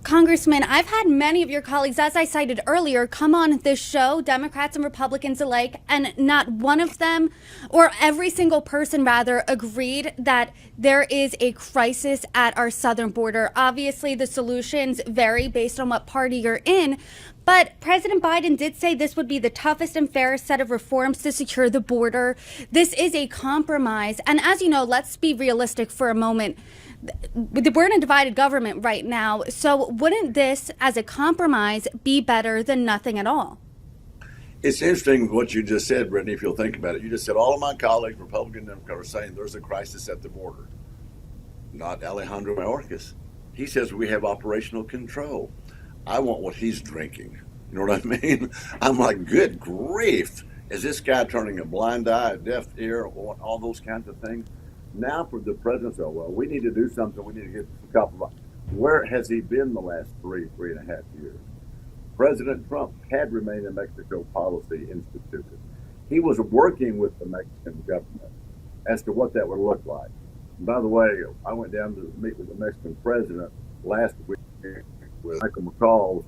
Congressman, I've had many of your colleagues, as I cited earlier, come on this show, Democrats and Republicans alike, and not one of them, or every single person rather, agreed that there is a crisis at our southern border. Obviously, the solutions vary based on what party you're in, but President Biden did say this would be the toughest and fairest set of reforms to secure the border. This is a compromise. And as you know, let's be realistic for a moment. We're in a divided government right now. So wouldn't this, as a compromise, be better than nothing at all? It's interesting what you just said, Brittany, if you'll think about it. You just said all of my colleagues, Republican and Democrat, are saying there's a crisis at the border. Not Alejandro Mayorkas. He says we have operational control. I want what he's drinking. You know what I mean? I'm like, good grief. Is this guy turning a blind eye, a deaf ear, all those kinds of things? Now for the president, so well, we need to do something. We need to get a couple of. Where has he been the last three and a half years? President Trump had remain in Mexico policy instituted. He was working with the Mexican government as to what that would look like. And by the way, I went down to meet with the Mexican president last week with Michael McCall's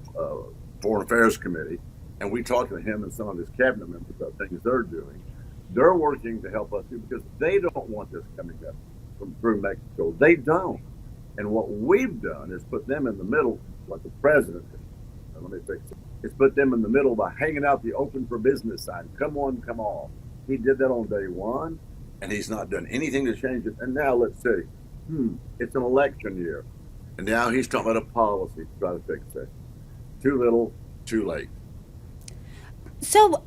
Foreign Affairs Committee, and we talked to him and some of his cabinet members about things they're doing. They're working to help us too because they don't want this coming up through Mexico. They don't. And what we've done is put them in the middle, like the president. Let me fix it. It's put them in the middle by hanging out the open for business sign. Come on, come on. He did that on day one, and he's not done anything to change it. And now let's see. It's an election year. And now he's talking about a policy to try to fix it. Too little, too late. So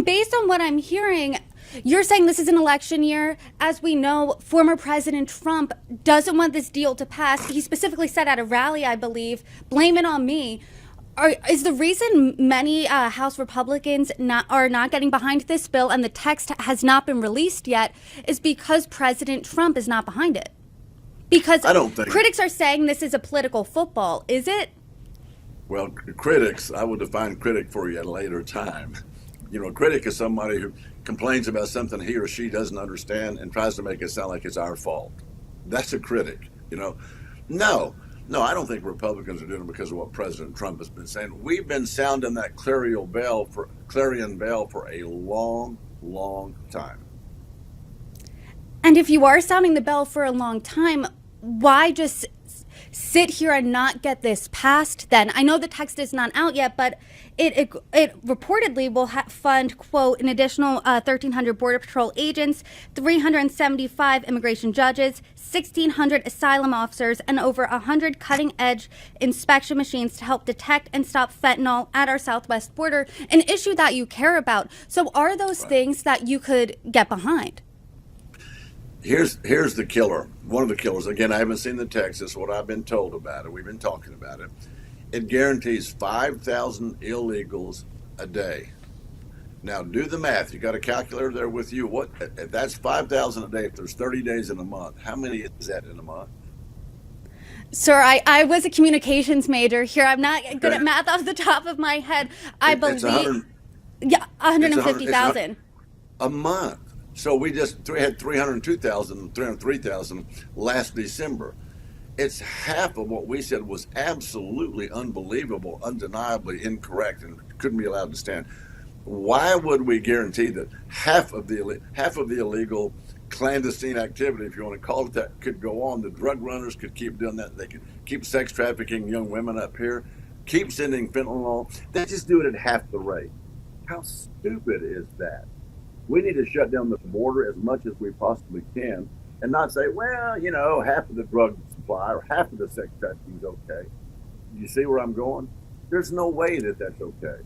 based on what I'm hearing, you're saying this is an election year. As we know, former President Trump doesn't want this deal to pass. He specifically said at a rally, I believe, blame it on me. Is the reason many House Republicans are not getting behind this bill and the text has not been released yet is because President Trump is not behind it? Because I don't think critics are saying this is a political football. Is it? Well, critics, I will define critic for you at a later time. You know, a critic is somebody who complains about something he or she doesn't understand and tries to make it sound like it's our fault. That's a critic, you know. No, I don't think Republicans are doing it because of what President Trump has been saying. We've been sounding that clarion bell for a long, long time. And if you are sounding the bell for a long time, why just sit here and not get this passed then? I know the text is not out yet, but it reportedly will fund, quote, an additional 1,300 Border Patrol agents, 375 immigration judges, 1,600 asylum officers, and over 100 cutting-edge inspection machines to help detect and stop fentanyl at our southwest border, an issue that you care about. So are those things that you could get behind? Here's the killer. One of the killers. Again, I haven't seen the text. This is what I've been told about it. We've been talking about it. It guarantees 5,000 illegals a day. Now, do the math. You got a calculator there with you. What? If that's 5,000 a day. If there's 30 days in a month, how many is that in a month? Sir, I was a communications major here. I'm not good at math off the top of my head. I believe, 150,000 a month. So we just had 303,000 last December. It's half of what we said was absolutely unbelievable, undeniably incorrect, and couldn't be allowed to stand. Why would we guarantee that half of the illegal clandestine activity, if you want to call it that, could go on? The drug runners could keep doing that. They could keep sex trafficking young women up here, keep sending fentanyl. They just do it at half the rate. How stupid is that? We need to shut down the border as much as we possibly can and not say, well, you know, half of the drug supply or half of the sex trafficking is okay. You see where I'm going? There's no way that that's okay.